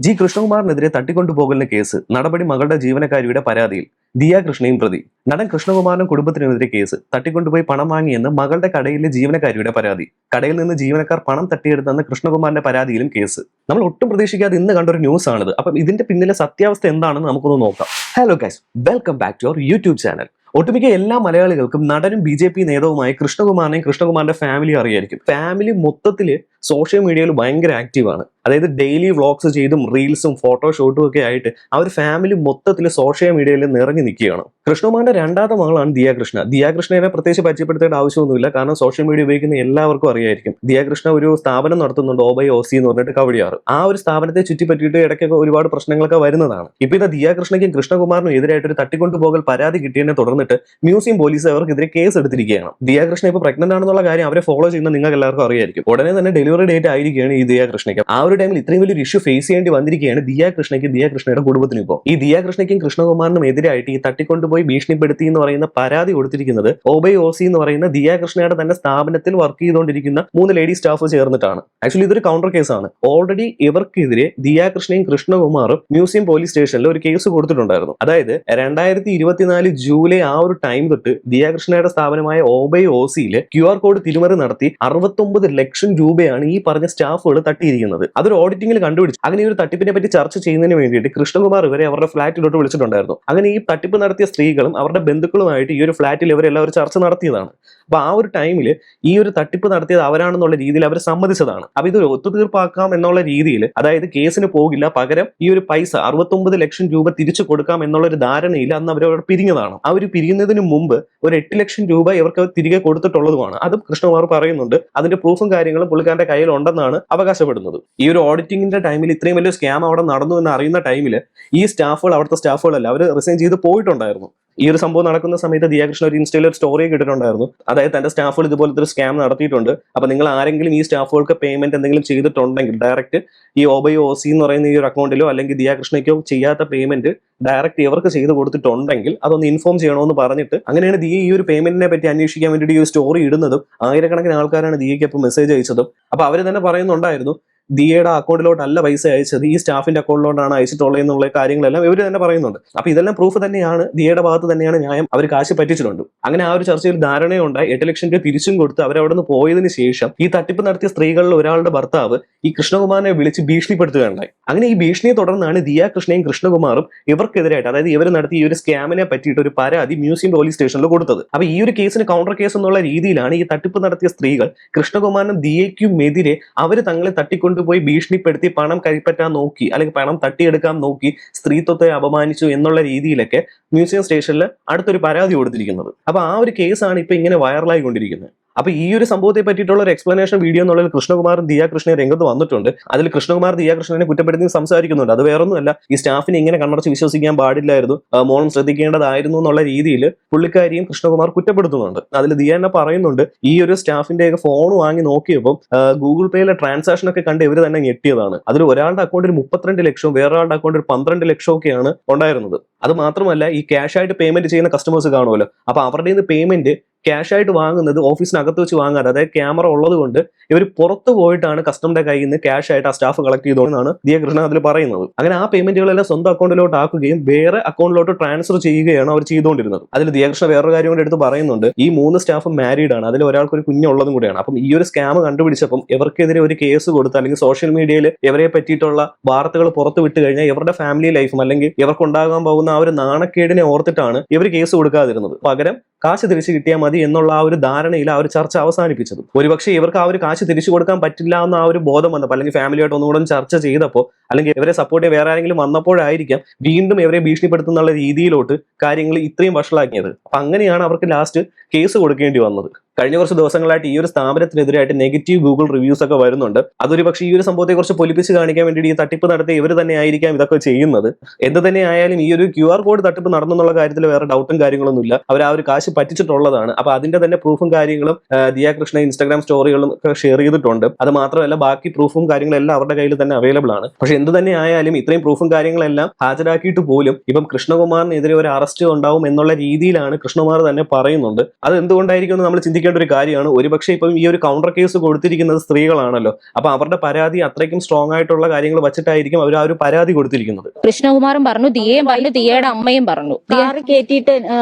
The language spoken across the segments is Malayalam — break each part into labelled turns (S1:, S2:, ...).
S1: ജി കൃഷ്ണകുമാറിനെതിരെ തട്ടിക്കൊണ്ടുപോകലിന് കേസ് നടപടി മകളുടെ ജീവനക്കാരിയുടെ പരാതിയിൽ ദിയ കൃഷ്ണയും പ്രതി. നടൻ കൃഷ്ണകുമാറിനും കുടുംബത്തിനുമെതിരെ കേസ് തട്ടിക്കൊണ്ടുപോയി പണം വാങ്ങിയെന്ന് മകളുടെ കടയിലെ ജീവനക്കാരിയുടെ പരാതി. കടയിൽ നിന്ന് ജീവനക്കാർ പണം തട്ടിയെടുത്തെന്ന് കൃഷ്ണകുമാറിന്റെ പരാതിയിലും കേസ്. നമ്മൾ ഒട്ടും പ്രതീക്ഷിക്കാതെ ഇന്ന് കണ്ടൊരു ന്യൂസ് ആണിത്. അപ്പം ഇതിന്റെ പിന്നിലെ സത്യാവസ്ഥ എന്താണെന്ന് നമുക്കൊന്ന് നോക്കാം. Hello guys, welcome back to our YouTube channel. ഒട്ടുമിക്ക എല്ലാ മലയാളികൾക്കും നടനും BJP നേതാവുമായി കൃഷ്ണകുമാറിനെയും കൃഷ്ണകുമാറിന്റെ ഫാമിലി അറിയായിരിക്കും. ഫാമിലി മൊത്തത്തില് സോഷ്യൽ മീഡിയയിൽ ഭയങ്കര ആക്റ്റീവാണ്. അതായത് ഡെയിലി വ്ളോഗ്സ് ചെയ്തും റീൽസും ഫോട്ടോഷൂട്ടും ഒക്കെ ആയിട്ട് ആ ഒരു ഫാമിലി മൊത്തത്തിൽ സോഷ്യൽ മീഡിയയിൽ നിറഞ്ഞു നിൽക്കുകയാണ്. കൃഷ്ണകുമാറിന്റെ രണ്ടാമത്തെ മകളാണ് ദിയ കൃഷ്ണ. ദിയ കൃഷ്ണനെ പ്രത്യേകിച്ച് പരിചയപ്പെടുത്തേണ്ട ആവശ്യമൊന്നുമില്ല, കാരണം സോഷ്യൽ മീഡിയ ഉപയോഗിക്കുന്ന എല്ലാവർക്കും അറിയായിരിക്കും. ദിയ കൃഷ്ണ ഒരു സ്ഥാപനം നടത്തുന്നുണ്ട്, OBOC എന്ന് പറഞ്ഞിട്ട് കവടിയാറ്. ആ ഒരു സ്ഥാപനത്തെ ചുറ്റിപ്പറ്റിയിട്ട് ഇടയ്ക്കൊക്കെ ഒരുപാട് പ്രശ്നങ്ങളൊക്കെ വരുന്നതാണ്. ഇപ്പൊ ഇത് ദിയ കൃഷ്ണയ്ക്കും കൃഷ്ണകുമാറിനും എതിരായിട്ട് ഒരു തട്ടിക്കൊണ്ടുപോകൽ പരാതി കിട്ടിയതിനെ തുടർന്നിട്ട് മ്യൂസിയം പോലീസ് അവർക്കെതിരെ കേസ് എടുത്തിരിക്കുകയാണ്. ദിയ കൃഷ്ണ ഇപ്പൊ പ്രഗ്നന്റ് ആണെന്നുള്ള കാര്യം അവരെ ഫോളോ ചെയ്യുന്ന നിങ്ങൾക്ക് എല്ലാവർക്കും അറിയായിരിക്കും. ഉടനെ തന്നെ ഡെലിവറി ഡേറ്റ് ആയിരിക്കുകയാണ് ഈ ദിയ കൃഷ്ണയ്ക്ക്. ആ ഒരു ടൈമിൽ ഇത്രയും വലിയൊരു ഇഷ്യൂ ഫേസ് ചെയ്യേണ്ടി വന്നിരിക്കുകയാണ് ദിയ കൃഷ്ണയ്ക്ക്, ദിയ കൃഷ്ണയുടെ കുടുംബത്തിനും. ഇപ്പോൾ ഈ ദിയ കൃഷ്ണയ്ക്കും കൃഷ്ണകുമാറിനും എതിരായിട്ട് ഈ തട്ടിക്കൊണ്ടുപോയി ഭീഷണിപ്പെടുത്തി എന്ന് പറയുന്ന പരാതി കൊടുത്തിരിക്കുന്നത് OBOC എന്ന് പറയുന്ന ദിയ കൃഷ്ണയുടെ തന്നെ സ്ഥാപനത്തിൽ വർക്ക് ചെയ്തുകൊണ്ടിരിക്കുന്ന 3 ലേഡി സ്റ്റാഫ് ചേർന്നിട്ടാണ്. ആക്ച്വലി ഇതൊരു കൗണ്ടർ കേസാണ്. ഓൾറെഡി ഇവർക്കെതിരെ ദിയ കൃഷ്ണയും കൃഷ്ണകുമാറും മ്യൂസിയം പോലീസ് സ്റ്റേഷനിൽ ഒരു കേസ് കൊടുത്തിട്ടുണ്ടായിരുന്നു. അതായത് 2024 ജൂലൈ ആ ഒരു ടൈം തൊട്ട് ദിയ കൃഷ്ണയുടെ സ്ഥാപനമായ OBOCയില് QR കോഡ് തിരിമറി നടത്തി 69 ലക്ഷം രൂപയാണ് ഈ പറഞ്ഞ സ്റ്റാഫുകൾ തട്ടിയിരിക്കുന്നത്. അതൊരു ഓഡിറ്റിംഗിൽ കണ്ടുപിടിച്ചു. അങ്ങനെ ഈ ഒരു തട്ടിപ്പിനെ പറ്റി ചർച്ച ചെയ്യുന്നതിന് വേണ്ടിയിട്ട് കൃഷ്ണകുമാർ ഇവരെ അവരുടെ ഫ്ളാറ്റിലോട്ട് വിളിച്ചിട്ടുണ്ടായിരുന്നു. അങ്ങനെ ഈ തട്ടിപ്പ് നടത്തിയ സ്ത്രീകളും അവരുടെ ബന്ധുക്കളുമായിട്ട് ഈ ഒരു ഫ്ളാറ്റിൽ ഇവരെല്ലാം ഒരു ചർച്ച നടത്തിയതാണ്. അപ്പൊ ആ ഒരു ടൈമിൽ ഈ ഒരു തട്ടിപ്പ് നടത്തിയത് അവരാണെന്നുള്ള രീതിയിൽ അവർ സമ്മതിച്ചതാണ്. അപ്പൊ ഇത് ഒത്തുതീർപ്പാക്കാം എന്നുള്ള രീതിയിൽ, അതായത് കേസിന് പോകില്ല, പകരം ഈ ഒരു പൈസ 69 ലക്ഷം രൂപ തിരിച്ചു കൊടുക്കാം എന്നുള്ള ഒരു ധാരണയിൽ അന്ന് അവരവിടെ പിരിഞ്ഞതാണ്. അവർ പിരിയുന്നതിന് മുമ്പ് ഒരു 8 ലക്ഷം രൂപ ഇവർക്ക് തിരികെ കൊടുത്തിട്ടുള്ളതുമാണ്. അതും കൃഷ്ണകുമാർ പറയുന്നുണ്ട്. അതിന്റെ പ്രൂഫും കാര്യങ്ങളും പുള്ളിക്കാരന്റെ കയ്യിൽ ഉണ്ടെന്നാണ് അവകാശപ്പെടുന്നത്. ഈ ഒരു ഓഡിറ്റിംഗിന്റെ ടൈമിൽ ഇത്രയും വലിയ സ്കാം അവിടെ നടന്നു എന്ന് അറിയുന്ന ടൈമിൽ ഈ സ്റ്റാഫുകൾ, അവിടുത്തെ സ്റ്റാഫുകളല്ല, അവർ റിസൈൻ ചെയ്ത് പോയിട്ടുണ്ടായിരുന്നു. ഈ ഒരു സംഭവം നടക്കുന്ന സമയത്ത് ദിയ കൃഷ്ണ ഒരു ഇൻസ്റ്റയിൽ ഒരു സ്റ്റോറി ഇട്ടിട്ടുണ്ടായിരുന്നു. അതായത് തന്റെ സ്റ്റാഫുകൾ ഇതുപോലത്തെ ഒരു സ്കാം നടത്തിയിട്ടുണ്ട്. അപ്പൊ നിങ്ങൾ ആരെങ്കിലും ഈ സ്റ്റാഫുകൾക്ക് പേയ്മെന്റ് എന്തെങ്കിലും ചെയ്തിട്ടുണ്ടെങ്കിൽ ഡയറക്റ്റ് ഈ OBOC എന്ന് പറയുന്ന ഈ ഒരു അക്കൗണ്ടിലോ അല്ലെങ്കിൽ ദിയ കൃഷ്ണയ്ക്കോ ചെയ്യാത്ത പേയ്മെന്റ് ഡയറക്റ്റ് ഇവർക്ക് ചെയ്ത് കൊടുത്തിട്ടുണ്ടെങ്കിൽ അതൊന്ന് ഇൻഫോം ചെയ്യണമെന്ന് പറഞ്ഞിട്ട്, അങ്ങനെയാണ് ദിയ ഈ ഒരു പേയ്മെന്റിനെ പറ്റി അന്വേഷിക്കാൻ വേണ്ടിയിട്ട് ഈ ഒരു സ്റ്റോറി ഇടുന്നതും. ആയിരക്കണക്കിന് ആൾക്കാരാണ് ദിയയ്ക്ക് അപ്പോൾ മെസ്സേജ് അയച്ചതും. അപ്പൊ അവർ തന്നെ പറയുന്നുണ്ടായിരുന്നു ദിയയുടെ അക്കൗണ്ടിലോട്ടല്ല പൈസ അയച്ചത്, ഈ സ്റ്റാഫിന്റെ അക്കൗണ്ടിലോട്ടാണ് അയച്ചിട്ടുള്ളത് എന്നുള്ള കാര്യങ്ങളെല്ലാം ഇവർ തന്നെ പറയുന്നുണ്ട്. അപ്പൊ ഇതെല്ലാം പ്രൂഫ് തന്നെയാണ്, ദിയയുടെ ഭാഗത്ത് തന്നെയാണ് ന്യായം, അവർ കാശ് പറ്റിച്ചിട്ടുണ്ട്. അങ്ങനെ ആ ഒരു ചർച്ചയിൽ ധാരണയുണ്ടായി. 8 ലക്ഷം രൂപ തിരിച്ചും കൊടുത്ത് അവരവിടെ നിന്ന് പോയതിനു ശേഷം ഈ തട്ടിപ്പ് നടത്തിയ സ്ത്രീകളിൽ ഒരാളുടെ ഭർത്താവ് ഈ കൃഷ്ണകുമാറിനെ വിളിച്ച് ഭീഷണിപ്പെടുത്തുകയുണ്ടായി. അങ്ങനെ ഈ ഭീഷണിയെ തുടർന്നാണ് ദിയ കൃഷ്ണയും കൃഷ്ണകുമാറും ഇവർക്കെതിരായിട്ട്, അതായത് ഇവർ നടത്തിയ ഈ ഒരു സ്കാമിനെ പറ്റിയിട്ട് ഒരു പരാതി മ്യൂസിയം പോലീസ് സ്റ്റേഷനിൽ കൊടുത്തത്. അപ്പൊ ഈ ഒരു കേസിന് കൗണ്ടർ കേസ് എന്നുള്ള രീതിയിലാണ് ഈ തട്ടിപ്പ് നടത്തിയ സ്ത്രീകൾ കൃഷ്ണകുമാറിനും ദിയയ്ക്കുമെതിരെ അവർ തങ്ങളെ തട്ടിക്കൊണ്ടുപോയി ഭീഷണിപ്പെടുത്തി പണം കൈപ്പറ്റാൻ നോക്കി, അല്ലെങ്കിൽ പണം തട്ടിയെടുക്കാൻ നോക്കി, സ്ത്രീത്വത്തെ അപമാനിച്ചു എന്നുള്ള രീതിയിലൊക്കെ മ്യൂസിയം സ്റ്റേഷനിൽ അടുത്തൊരു പരാതി കൊടുത്തിരിക്കുന്നത്. അപ്പൊ ആ ഒരു കേസാണ് ഇപ്പൊ ഇങ്ങനെ വൈറലായി കൊണ്ടിരിക്കുന്നത്. അപ്പൊ ഈ ഒരു സംഭവത്തെ പറ്റിയിട്ടുള്ള ഒരു എക്സ്പ്ലനേഷൻ വീഡിയോ എന്നുള്ളത് കൃഷ്ണകുമാറും ദിയ കൃഷ്ണയും രംഗത്ത് വന്നിട്ടുണ്ട്. അതിൽ കൃഷ്ണകുമാർ ദിയ കൃഷ്ണനെ കുറ്റപ്പെടുത്തി സംസാരിക്കുന്നുണ്ട്. അത് വേറൊന്നുമല്ല, ഈ സ്റ്റാഫിനെ ഇങ്ങനെ കണ്ണടച്ച് വിശ്വസിക്കാൻ പാടില്ലായിരുന്നു, മോളും ശ്രദ്ധിക്കേണ്ടതായിരുന്നു എന്നുള്ള രീതിയിൽ പുള്ളിക്കാരിയും കൃഷ്ണകുമാർ കുറ്റപ്പെടുത്തുന്നുണ്ട്. അതിൽ ദിയ തന്നെ പറയുന്നുണ്ട്, ഈ ഒരു സ്റ്റാഫിന്റെയൊക്കെ ഫോൺ വാങ്ങി നോക്കിയപ്പോൾ ഗൂഗിൾ പേയിലെ ട്രാൻസാക്ഷൻ ഒക്കെ കണ്ട് ഇവർ തന്നെ ഞെട്ടിയതാണ്. അതിൽ ഒരാളുടെ അക്കൗണ്ടിൽ 32 ലക്ഷവും വേറൊരാളുടെ അക്കൗണ്ടിൽ 12 ലക്ഷവും ഒക്കെയാണ് ഉണ്ടായിരുന്നത്. അത് മാത്രമല്ല, ഈ ക്യാഷ് ആയിട്ട് പേയ്മെന്റ് ചെയ്യുന്ന കസ്റ്റമേഴ്സ് കാണുമല്ലോ, അപ്പൊ അവരുടെ നിന്ന് പേയ്മെന്റ് ക്യാഷ് ആയിട്ട് വാങ്ങുന്നത് ഓഫീസിനകത്ത് വെച്ച് വാങ്ങാതെ, അതായത് ക്യാമറ ഉള്ളത് കൊണ്ട് ഇവർ പുറത്തു പോയിട്ടാണ് കസ്റ്റമറുടെ കയ്യിൽ നിന്ന് ക്യാഷ് ആയിട്ട് ആ സ്റ്റാഫ് കളക്ട് ചെയ്തോന്നാണ് ദിയ കൃഷ്ണ അതിൽ പറയുന്നത്. അങ്ങനെ ആ പേയ്മെന്റുകളെല്ലാം സ്വന്തം അക്കൗണ്ടിലോട്ട് ആക്കുകയും വേറെ അക്കൗണ്ടിലോട്ട് ട്രാൻസ്ഫർ ചെയ്യുകയാണ് അവർ ചെയ്തുകൊണ്ടിരുന്നത്. അതിൽ ദിയ കൃഷ്ണ വേറൊരു കാര്യം കൂടെ എടുത്ത് പറയുന്നുണ്ട്, ഈ 3 സ്റ്റാഫും മാരീഡ് ആണ്, അതിൽ ഒരാൾക്ക് ഒരു കുഞ്ഞുള്ളതും കൂടെയാണ്. അപ്പം ഈ ഒരു സ്കാം കണ്ടുപിടിച്ചപ്പം ഇവർക്കെതിരെ ഒരു കേസ് കൊടുത്ത്, അല്ലെങ്കിൽ സോഷ്യൽ മീഡിയയിൽ ഇവരെ പറ്റിയിട്ടുള്ള വാർത്തകൾ പുറത്തു വിട്ട് കഴിഞ്ഞാൽ ഇവരുടെ ഫാമിലി ലൈഫും അല്ലെങ്കിൽ ഇവർക്കുണ്ടാകാൻ പോകുന്ന ആ ഒരു നാണക്കേടിനെ ഓർത്തിട്ടാണ് ഇവർ കേസ് കൊടുക്കാതിരുന്നത്. പകരം കാശ് തിരിച്ചു കിട്ടിയാൽ മതി എന്നുള്ള ആ ഒരു ധാരണയിൽ ആ ഒരു ചർച്ച അവസാനിപ്പിച്ചത്. ഒരുപക്ഷെ ഇവർക്ക് ആ ഒരു കാശ് തിരിച്ചു കൊടുക്കാൻ പറ്റില്ല എന്ന ആ ഒരു ബോധം വന്നപ്പോൾ, അല്ലെങ്കിൽ ഫാമിലിയായിട്ട് ഒന്നുകൂടെ ചർച്ച ചെയ്തപ്പോൾ, അല്ലെങ്കിൽ ഇവരെ സപ്പോർട്ട് ചെയ്യാൻ വേറെ ആരെങ്കിലും വന്നപ്പോഴായിരിക്കാം വീണ്ടും ഇവരെ ഭീഷണിപ്പെടുത്തുന്നുള്ള രീതിയിലോട്ട് കാര്യങ്ങൾ ഇത്രയും വഷളാക്കിയത്. അപ്പൊ അങ്ങനെയാണ് അവർക്ക് ലാസ്റ്റ് കേസ് കൊടുക്കേണ്ടി വന്നത്. കഴിഞ്ഞ കുറച്ച് ദിവസങ്ങളായിട്ട് ഈ ഒരു സ്ഥാപനത്തിനെതിരായിട്ട് നെഗറ്റീവ് ഗൂഗിൾ റിവ്യൂസ് ഒക്കെ വരുന്നുണ്ട്. അതൊരു പക്ഷേ ഈ ഒരു സംഭവത്തെ കുറിച്ച് പൊലിപ്പിച്ച് കാണിക്കാൻ വേണ്ടി ഈ തട്ടിപ്പ് നടത്തി ഇവർ തന്നെ ആയിരിക്കാം ഇതൊക്കെ ചെയ്യുന്നത്. എന്ത് തന്നെ ആയാലും ഈ ഒരു QR കോഡ് തട്ടിപ്പ് നടന്നെന്നുള്ള കാര്യത്തിൽ വേറെ ഡൗട്ടും കാര്യങ്ങളൊന്നുമില്ല. അവർ ആ ഒരു കാശ് പറ്റിച്ചിട്ടുള്ളതാണ്. അപ്പൊ അതിന്റെ തന്നെ പ്രൂഫും കാര്യങ്ങളും ദിയ കൃഷ്ണ ഇൻസ്റ്റാഗ്രാം സ്റ്റോറികളും ഒക്കെ ഷെയർ ചെയ്തിട്ടുണ്ട്. അത് മാത്രമല്ല, ബാക്കി പ്രൂഫും കാര്യങ്ങളെല്ലാം അവരുടെ കയ്യിൽ തന്നെ അവൈലബിൾ ആണ്. പക്ഷെ എന്ത് തന്നെ ആയാലും ഇത്രയും പ്രൂഫും കാര്യങ്ങളെല്ലാം ഹാജരാക്കിയിട്ട് പോലും ഇപ്പം കൃഷ്ണകുമാറിനെതിരെ ഒരു അറസ്റ്റ് ഉണ്ടാവും എന്നുള്ള രീതിയിലാണ് കൃഷ്ണകുമാർ തന്നെ പറയുന്നുണ്ട്. അത് എന്തുകൊണ്ടായിരിക്കും എന്ന് നമ്മൾ ചിന്തിക്കും. ചിന്തിക്കേണ്ട ഒരു കാര്യമാണ്. ഒരുപക്ഷെ ഇപ്പം ഈ ഒരു കൗണ്ടർ കേസ് കൊടുത്തിരിക്കുന്നത് സ്ത്രീകളാണല്ലോ. അപ്പൊ അവരുടെ പരാതി അത്രയ്ക്കും സ്ട്രോങ് ആയിട്ടുള്ള കാര്യങ്ങൾ വെച്ചിട്ടായിരിക്കും അവർ ആ ഒരു പരാതി കൊടുത്തിരിക്കുന്നത്.
S2: കൃഷ്ണകുമാറും പറഞ്ഞു, ദിയയും പറഞ്ഞു, ദിയയുടെ അമ്മയും പറഞ്ഞു.
S3: കാറ് കയറ്റിയിട്ട്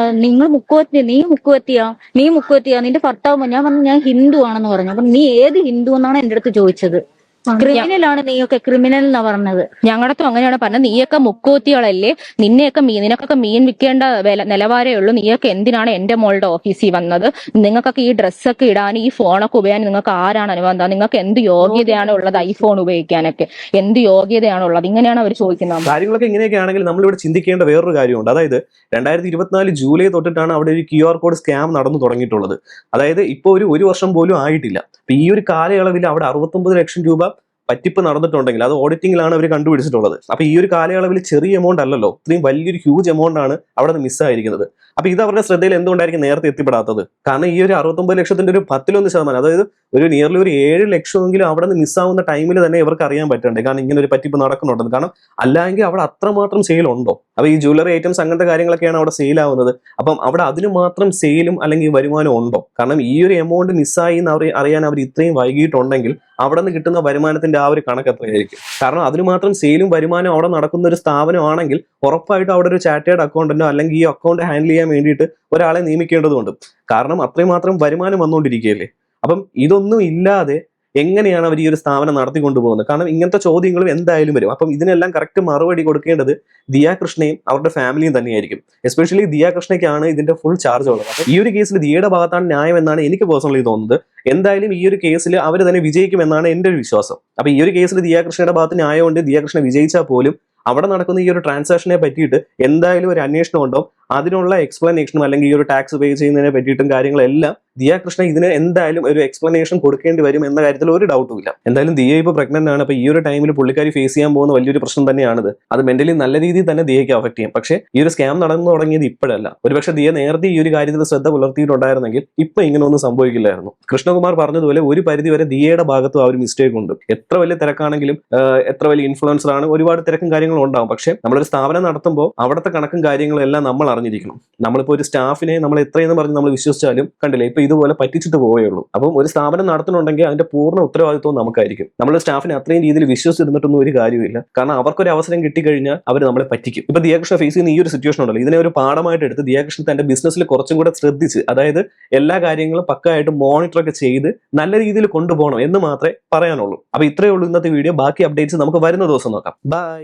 S3: നിങ്ങൾ നീ മുക്കുവത്തിയാ നിന്റെ ഭർത്താവ്. ഞാൻ പറഞ്ഞു ഞാൻ ഹിന്ദു ആണെന്ന് പറഞ്ഞു. അപ്പൊ നീ ഏത് ഹിന്ദു എന്നാണ് എന്റെ അടുത്ത് ചോദിച്ചത്. ക്രിമിനലാണ് നീയൊക്കെ, ക്രിമിനൽ എന്നാ പറഞ്ഞത്.
S2: ഞങ്ങളടുത്തും അങ്ങനെയാണ് പറഞ്ഞത്. നീയൊക്കെ മുക്കൂത്തികളല്ലേ, നിനക്കൊക്കെ മീൻ വിൽക്കേണ്ട നിലവാരമേ ഉള്ളൂ. നീയൊക്കെ എന്തിനാണ് എന്റെ മോളുടെ ഓഫീസിൽ വന്നത്? നിങ്ങൾക്കൊക്കെ ഈ ഡ്രസ്സൊക്കെ ഇടാൻ, ഈ ഫോണൊക്കെ ഉപയോഗിക്കാൻ നിങ്ങൾക്ക് ആരാണ് അനുബന്ധം? നിങ്ങൾക്ക് എന്ത് യോഗ്യതയാണ് ഉള്ളത് ഐഫോൺ ഉപയോഗിക്കാനൊക്കെ? എന്ത് യോഗ്യതയാണ് ഉള്ളത്? ഇങ്ങനെയാണ് അവർ ചോദിക്കുന്നത്.
S1: കാര്യങ്ങളൊക്കെ ഇങ്ങനെയൊക്കെ ആണെങ്കിൽ നമ്മളിവിടെ ചിന്തിക്കേണ്ട വേറൊരു കാര്യമുണ്ട്. അതായത് 2024 ജൂലൈ തൊട്ടിട്ടാണ് അവിടെ ഒരു QR കോഡ് സ്കാം നടന്നു തുടങ്ങിയിട്ടുള്ളത്. അതായത് ഇപ്പോൾ ഒരു വർഷം പോലും ആയിട്ടില്ല. അപ്പൊ ഈ ഒരു കാലയളവിൽ അവിടെ 69 ലക്ഷം രൂപ പറ്റിപ്പ് നടന്നിട്ടുണ്ടെങ്കിൽ അത് ഓഡിറ്റിംഗിലാണ് അവർ കണ്ടുപിടിച്ചിട്ടുള്ളത്. അപ്പൊ ഈ ഒരു കാലയളവിൽ ചെറിയ എമൗണ്ട് അല്ലല്ലോ, ഇത്രയും വലിയൊരു ഹ്യൂജ് എമൗണ്ട് ആണ് അവിടെ നിന്ന് മിസ്സായിരിക്കുന്നത്. അപ്പൊ ഇത് അവരുടെ ശ്രദ്ധയിൽ എന്തുകൊണ്ടായിരിക്കും നേരത്തെ എത്തിപ്പെടാത്തത്? കാരണം ഈ ഒരു 69 ലക്ഷത്തിന്റെ ഒരു 10%, അതായത് ഒരു നിയർലി ഒരു 7 ലക്ഷമെങ്കിലും അവിടെ നിന്ന് മിസ്സാവുന്ന ടൈമിൽ തന്നെ ഇവർക്ക് അറിയാൻ പറ്റണ്ടേ, കാരണം ഇങ്ങനെ ഒരു പറ്റിപ്പ് നടക്കുന്നുണ്ടെന്ന്. കാരണം അല്ലെങ്കിൽ അവിടെ അത്രമാത്രം സെയിൽ ഉണ്ടോ? അപ്പൊ ഈ ജ്വല്ലറി ഐറ്റംസ് അങ്ങനത്തെ കാര്യങ്ങളൊക്കെയാണ് അവിടെ സെയിൽ ആവുന്നത്. അപ്പം അവിടെ അതിന് മാത്രം സെയിലും അല്ലെങ്കിൽ വരുമാനം ഉണ്ടോ? കാരണം ഈ ഒരു എമൗണ്ട് മിസ്സായി എന്ന് അറിയാൻ അവർ ഇത്രയും വൈകിട്ടുണ്ടെങ്കിൽ അവിടെ നിന്ന് കിട്ടുന്ന വരുമാനത്തിന്റെ ആ ഒരു കണക്ക് എത്രയായിരിക്കും? കാരണം അതിന് മാത്രം സെയിലും വരുമാനം അവിടെ നടക്കുന്ന ഒരു സ്ഥാപനമാണെങ്കിൽ ഉറപ്പായിട്ടും അവിടെ ഒരു ചാർട്ടേഡ് അക്കൗണ്ടന്റോ അല്ലെങ്കിൽ ഈ അക്കൗണ്ട് ഹാൻഡിൽ ചെയ്യാൻ വേണ്ടിയിട്ട് ഒരാളെ നിയമിക്കേണ്ടതുണ്ട്. കാരണം അത്രയും മാത്രം വരുമാനം വന്നുകൊണ്ടിരിക്കുകയല്ലേ. അപ്പം ഇതൊന്നും ഇല്ലാതെ എങ്ങനെയാണ് അവർ ഈ ഒരു സ്ഥാപനം നടത്തിക്കൊണ്ടുപോകുന്നത്? കാരണം ഇങ്ങനത്തെ ചോദ്യങ്ങളും എന്തായാലും വരും. അപ്പം ഇതിനെല്ലാം കറക്റ്റ് മറുപടി കൊടുക്കേണ്ടത് ദിയ കൃഷ്ണയും അവരുടെ ഫാമിലിയും തന്നെയായിരിക്കും. എസ്പെഷ്യലി ദിയ കൃഷ്ണയ്ക്കാണ് ഇതിന്റെ ഫുൾ ചാർജ് ഉള്ളത്. അപ്പം ഈ ഒരു കേസിൽ ദിയയുടെ ഭാഗത്താണ് ന്യായം എന്നാണ് എനിക്ക് പേഴ്സണലി തോന്നുന്നത്. എന്തായാലും ഈ ഒരു കേസിൽ അവർ തന്നെ വിജയിക്കുമെന്നാണ് എൻ്റെ ഒരു വിശ്വാസം. അപ്പൊ ഈ ഒരു കേസിൽ ദിയ കൃഷ്ണയുടെ ഭാഗത്ത് ന്യായമുണ്ട്. ദിയ കൃഷ്ണ വിജയിച്ചാൽ പോലും അവിടെ നടക്കുന്ന ഈ ഒരു ട്രാൻസാക്ഷനെ പറ്റിയിട്ട് എന്തായാലും ഒരു അന്വേഷണം ഉണ്ടാവും. അതിനുള്ള എക്സ്പ്ലനേഷനും അല്ലെങ്കിൽ ഈ ഒരു ടാക്സ് പേ ചെയ്യുന്നതിനെ പറ്റിയിട്ടും കാര്യങ്ങളെല്ലാം ദിയ കൃഷ്ണ ഇതിന് എന്തായാലും ഒരു എക്സ്പ്ലനേഷൻ കൊടുക്കേണ്ടി വരും എന്ന കാര്യത്തിൽ ഒരു ഡൗട്ടും ഇല്ല. എന്തായാലും ദിയ ഇപ്പോൾ പ്രഗ്നന്റ് ആണ്. അപ്പൊ ഈ ഒരു ടൈമിൽ പുള്ളിക്കാരി ഫേസ് ചെയ്യാൻ പോകുന്ന വലിയൊരു പ്രശ്നം തന്നെയാണിത്. അത് മെന്റലി നല്ല രീതിയിൽ തന്നെ ദിയയ്ക്ക് അഫക്ട് ചെയ്യും. പക്ഷേ ഈ ഒരു സ്കാം നടന്നു തുടങ്ങിയത് ഇപ്പോഴല്ല. ഒരുപക്ഷെ ദിയ നേരത്തെ ഈ ഒരു കാര്യത്തിൽ ശ്രദ്ധ പുലർത്തിയിട്ടുണ്ടായിരുന്നെങ്കിൽ ഇപ്പൊ ഇങ്ങനെ ഒന്നും സംഭവിക്കില്ലായിരുന്നു. കൃഷ്ണകുമാർ പറഞ്ഞതുപോലെ ഒരു പരിധി വരെ ദിയയുടെ ഭാഗത്തും ആ ഒരു മിസ്റ്റേക്ക് ഉണ്ട്. എത്ര വലിയ തിരക്കാണെങ്കിലും എത്ര വലിയ ഇൻഫ്ലുവൻസർ ആണ്, ഒരുപാട് തിരക്കും കാര്യങ്ങളും ഉണ്ടാവും. പക്ഷെ നമ്മളൊരു സ്ഥാപനം നടത്തുമ്പോൾ അവിടുത്തെ കണക്കും കാര്യങ്ങളും എല്ലാം നമ്മൾ അറിഞ്ഞിരിക്കണം. നമ്മളിപ്പോൾ ഒരു സ്റ്റാഫിനെ നമ്മൾ എത്രയെന്ന് പറഞ്ഞ് നമ്മൾ വിശ്വസിച്ചാലും കണ്ടില്ലേ ഇപ്പൊ ഇതുപോലെ പറ്റിച്ചിട്ട് പോവുകയുള്ളൂ. അപ്പം ഒരു സ്ഥാപനം നടത്തുന്നുണ്ടെങ്കിൽ അതിന്റെ പൂർണ്ണ ഉത്തരവാദിത്വം നമുക്കായിരിക്കും. നമ്മൾ സ്റ്റാഫിനെ അത്രയും രീതിയിൽ വിശ്വസിച്ചിരുന്നിട്ടൊന്നും ഒരു കാര്യമില്ല. കാരണം അവർക്കൊരു അവസരം കിട്ടിക്കഴിഞ്ഞാൽ അവർ നമ്മളെ പറ്റിക്കും. ഇപ്പൊ ദിയാകൃഷ്ണ ഫേസ് ചെയ്യുന്ന ഈ ഒരു സിറ്റുവേഷൻ ഉണ്ടല്ലോ, ഇതിനെ ഒരു പാഠമായിട്ട് എടുത്ത് ദിയാകൃഷ്ണൻ തന്റെ ബിസിനസ്സിൽ കുറച്ചും കൂടെ ശ്രദ്ധിച്ച്, അതായത് എല്ലാ കാര്യങ്ങളും പക്കായിട്ട് മോണിറ്റർ ഒക്കെ ചെയ്ത് നല്ല രീതിയിൽ കൊണ്ടുപോകണം എന്ന് മാത്രമേ പറയാനുള്ളൂ. അപ്പൊ ഇത്രയേ ഉള്ളൂ ഇന്നത്തെ വീഡിയോ. ബാക്കി അപ്ഡേറ്റ്സ് നമുക്ക് വരുന്ന ദിവസം നോക്കാം. ബൈ.